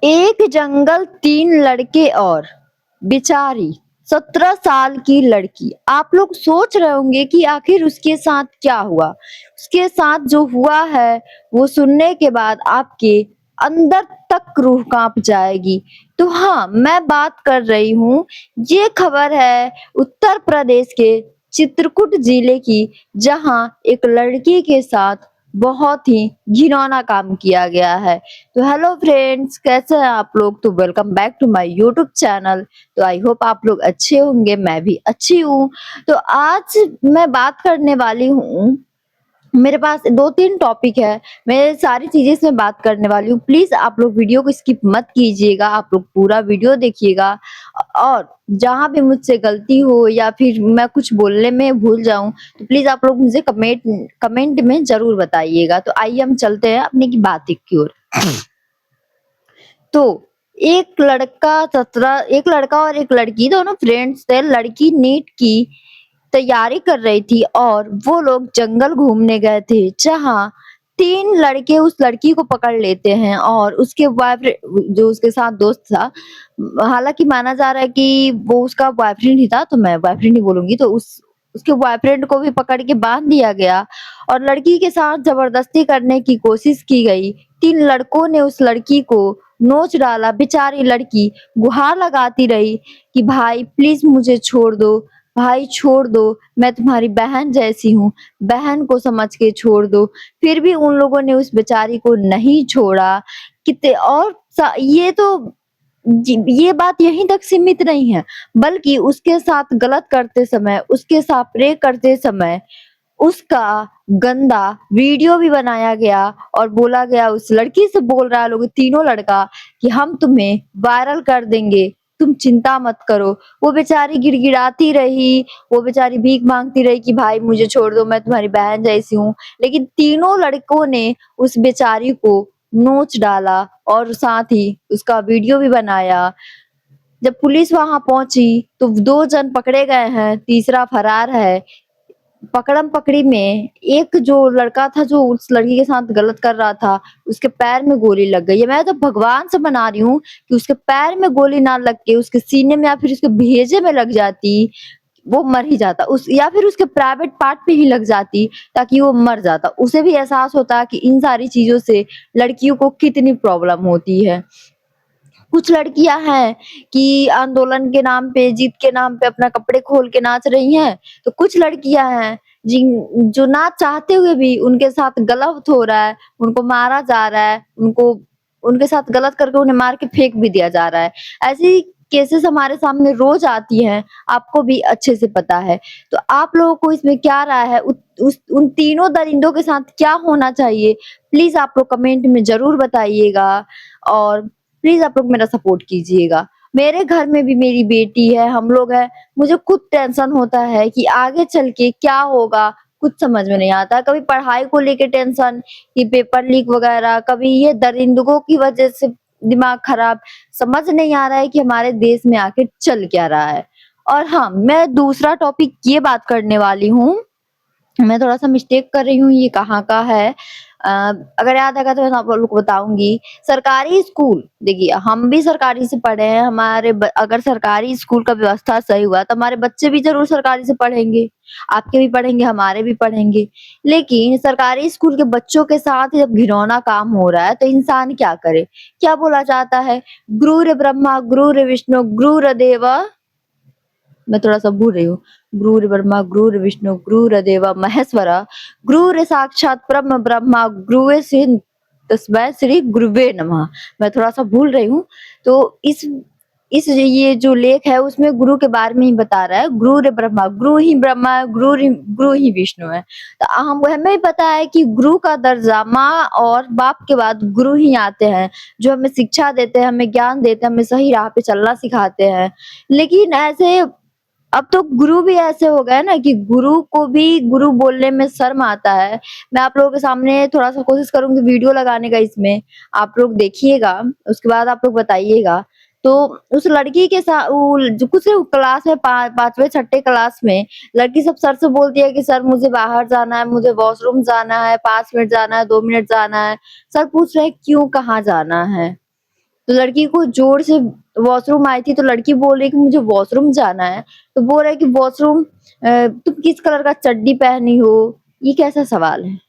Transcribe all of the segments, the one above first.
एक जंगल 3 लड़के और बेचारी 17 साल की लड़की। आप लोग सोच रहे होंगे कि आखिर उसके साथ क्या हुआ? उसके साथ जो हुआ है वो सुनने के बाद आपके अंदर तक रूह काँप जाएगी। तो हाँ, मैं बात कर रही हूँ, ये खबर है उत्तर प्रदेश के चित्रकूट जिले की, जहाँ एक लड़की के साथ बहुत ही घिनौना काम किया गया है। तो हेलो फ्रेंड्स, कैसे हैं आप लोग? तो welcome back to my YouTube channel. तो आई होप आप लोग अच्छे होंगे, मैं भी अच्छी हूँ। तो आज मैं बात करने वाली हूँ, मेरे पास 2-3 टॉपिक है, मैं सारी चीज़ें इसमें बात करने वाली हूँ। प्लीज़ आप लोग वीडियो को स्किप मत कीजिएगा, आप लोग पूरा वीडियो देखिएगा। और जहाँ भी मुझसे गलती हो या फिर मैं कुछ बोलने में भूल जाऊँ, तो प्लीज़ आप लोग मुझे कमेंट में ज़रूर बताइएगा। तो आइए हम चलते हैं अपनी की बात की ओर। तो एक लड़का और एक लड़की दोनों फ्रेंड्स थे। लड़की नीट की तैयारी कर रही थी और वो लोग जंगल घूमने गए थे, जहाँ 3 लड़के उस लड़की को पकड़ लेते हैं और उसके बॉयफ्रेंड जो उसके साथ दोस्त था, हालाँकि माना जा रहा है कि वो उसका बॉयफ्रेंड ही था, तो मैं बॉयफ्रेंड ही बोलूँगी, तो उसके बॉयफ्रेंड को भी पकड़ के बाँध दिया गया और लड़की के साथ ज़बरदस्ती करने की कोशिश की गई। 3 लड़कों ने उस लड़की को नोच डाला। बेचारी लड़की गुहार लगाती रही कि भाई प्लीज़ मुझे छोड़ दो, भाई छोड़ दो, मैं तुम्हारी बहन जैसी हूँ, बहन को समझ के छोड़ दो। फिर भी उन लोगों ने उस बेचारी को नहीं छोड़ा। कितने और ये तो ये बात यहीं तक सीमित नहीं है, बल्कि उसके साथ गलत करते समय, उसके साथ प्रे करते समय उसका गंदा वीडियो भी बनाया गया और बोला गया, उस लड़की से बोल रहा है लोग, तीनों लड़का, कि हम तुम्हें वायरल कर देंगे, तुम चिंता मत करो। वो बेचारी गिड़गिड़ाती रही, वो बेचारी भीख मांगती रही कि भाई मुझे छोड़ दो, मैं तुम्हारी बहन जैसी हूँ। लेकिन तीनों लड़कों ने उस बेचारी को नोच डाला और साथ ही उसका वीडियो भी बनाया। जब पुलिस वहां पहुंची तो 2 जन पकड़े गए हैं, तीसरा फरार है। पकड़म-पकड़ी में एक जो लड़का था जो उस लड़की के साथ गलत कर रहा था, उसके पैर में गोली लग गई है। मैं तो भगवान से मना रही हूँ कि उसके पैर में गोली ना लग के उसके सीने में या फिर उसके भेजे में लग जाती, वो मर ही जाता। उस या फिर उसके प्राइवेट पार्ट पे ही लग जाती, ताकि वो मर जाता। उसे भी एहसास होता कि इन सारी चीज़ों से लड़कियों को कितनी प्रॉब्लम होती है। कुछ लड़कियां हैं कि आंदोलन के नाम पे, जीत के नाम पे अपना कपड़े खोल के नाच रही हैं, तो कुछ लड़कियां हैं जिन जो ना चाहते हुए भी उनके साथ गलत हो रहा है, उनको मारा जा रहा है, उनको उनके साथ गलत करके उन्हें मार के फेंक भी दिया जा रहा है। ऐसी केसेस हमारे सामने रोज आती हैं, आपको भी अच्छे से पता है। तो आप लोगों को इसमें क्या राय है? उन तीनों दरिंदों के साथ क्या होना चाहिए? प्लीज़ आप लोग कमेंट में ज़रूर बताइएगा और प्लीज़ आप लोग मेरा सपोर्ट कीजिएगा। मेरे घर में भी मेरी बेटी है, हम लोग हैं, मुझे खुद टेंशन होता है कि आगे चल के क्या होगा, कुछ समझ में नहीं आता। कभी पढ़ाई को लेके टेंशन कि पेपर लीक वगैरह, कभी ये दरिंदगों की वजह से दिमाग खराब, समझ नहीं आ रहा है कि हमारे देश में आखिर चल क्या रहा है। और हाँ, मैं दूसरा टॉपिक ये बात करने वाली हूँ, मैं थोड़ा-सा मिस्टेक कर रही हूँ, ये कहाँ का है? अ, अगर याद आएगा तो मैं आप लोग को बताऊँगी। सरकारी स्कूल, देखिए हम भी सरकारी से पढ़े हैं, हमारे अगर सरकारी स्कूल का व्यवस्था सही हुआ तो हमारे बच्चे भी ज़रूर सरकारी से पढ़ेंगे। आपके भी पढ़ेंगे, हमारे भी पढ़ेंगे। लेकिन सरकारी स्कूल के बच्चों के साथ जब घिनौना काम हो रहा है तो इंसान क्या करे? क्या बोला जाता है? गुरुर् ब्रह्मा, गुरुर् विष्णु, गुरुर्देव, मैं थोड़ा-सा भूल रही हूँ। गुरुर्ब्रह्मा, गुरुर्विष्णु, गुरुर्देव महेश्वरः, गुरुर् साक्षात् परम ब्रह्म, गुरुवे सिंह तस्मै श्री गुरुवे नमः। मैं थोड़ा-सा भूल रही हूँ। तो इस ये जो लेख है उसमें गुरु के बारे में ही बता रहा है। गुरुर् ब्रह्मा, गुरु ही ब्रह्मा है, गुरु ही विष्णु है। तो हम हमें भी पता है कि गुरु का दर्जा माँ और बाप के बाद गुरु ही आते हैं, जो हमें शिक्षा देते हैं, हमें ज्ञान देते हैं, हमें सही राह पे चलना सिखाते हैं। लेकिन ऐसे अब तो गुरु भी ऐसे हो गए ना कि गुरु को भी गुरु बोलने में शर्म आता है। मैं आप लोगों के सामने थोड़ा-सा कोशिश करूँगी वीडियो लगाने का इसमें, आप लोग देखिएगा, उसके बाद आप लोग बताइएगा। तो उस लड़की के जो कुछ क्लास में 5वें 6ठे क्लास में लड़की सब सर से बोलती है कि सर मुझे बाहर जाना है, मुझे वॉशरूम जाना है, 5 मिनट जाना है, 2 मिनट जाना है। सर पूछ रहे हैं क्यों, कहाँ जाना है? तो लड़की को जोर से वॉशरूम आई थी, तो लड़की बोल रही है कि मुझे वॉशरूम जाना है। तो बोल रहा है कि वॉशरूम तुम किस कलर का चड्डी पहनी हो? ये कैसा सवाल है?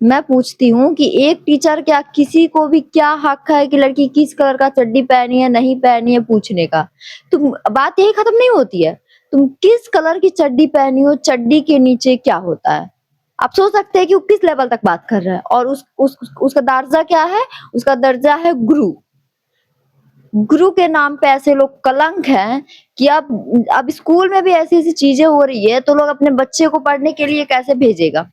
मैं पूछती हूँ कि एक टीचर क्या किसी को भी क्या हक है कि लड़की किस कलर का चड्डी पहनी है, नहीं पहनी है पूछने का? तुम बात यही खत्म नहीं होती है। तुम किस कलर की चड्डी पहनी हो, चड्डी के नीचे क्या होता है? आप सोच सकते हैं कि वो किस लेवल तक बात कर रहा है और उसका दर्जा क्या है? उसका दर्जा है गुरु। गुरु के नाम पे ऐसे लोग कलंक हैं कि अब स्कूल में भी ऐसी-ऐसी चीज़ें हो रही है, तो लोग अपने बच्चे को पढ़ने के लिए कैसे भेजेगा?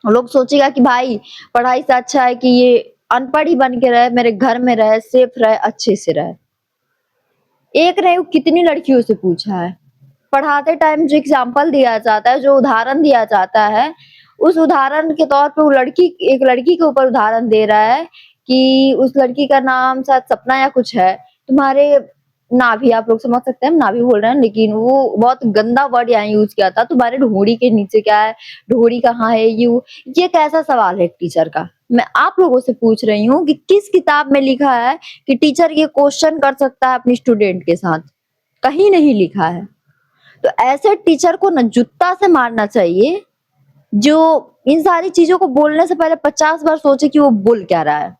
लोग सोचेगा कि भाई पढ़ाई से अच्छा है कि ये अनपढ़ ही बन के रहे, मेरे घर में रहे, सेफ रहे, अच्छे से रहे। एक नहीं वो कितनी लड़कियों से पूछा है। पढ़ाते टाइम जो एग्ज़ाम्पल दिया जाता है, जो उदाहरण दिया जाता है, उस उदाहरण के तौर पे वो लड़की एक लड़की के ऊपर उदाहरण दे रहा है कि उस लड़की का नाम शायद सपना या कुछ है। तुम्हारे नाभि आप लोग समझ सकते हैं, हम नाभि बोल रहे हैं, लेकिन वो बहुत गंदा वर्ड यहाँ यूज़ किया था, तुम्हारे ढूँढ़ी के नीचे क्या है? ढूँढ़ी कहाँ है? ये कैसा सवाल है एक टीचर का? मैं आप लोगों से पूछ रही हूँ कि किस किताब में लिखा है कि टीचर ये क्वेश्चन कर सकता है अपनी स्टूडेंट के साथ? कहीं नहीं लिखा है। तो ऐसे टीचर को ना जूता से मारना चाहिए, जो इन सारी चीज़ों को बोलने से पहले 50 बार सोचे कि वो बोल क्या रहा है।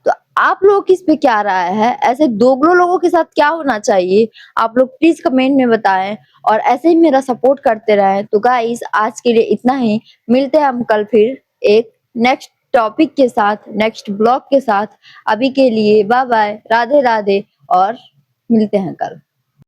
तो आप लोगों की इस पे क्या राय है? ऐसे दोगलो लोगों के साथ क्या होना चाहिए? आप लोग प्लीज़ कमेंट में बताएँ और ऐसे ही मेरा सपोर्ट करते रहें। तो गाइस आज के लिए इतना ही, मिलते हैं हम कल फिर एक नेक्स्ट टॉपिक के साथ, नेक्स्ट ब्लॉग के साथ। अभी के लिए बाय-बाय, राधे-राधे और मिलते हैं कल।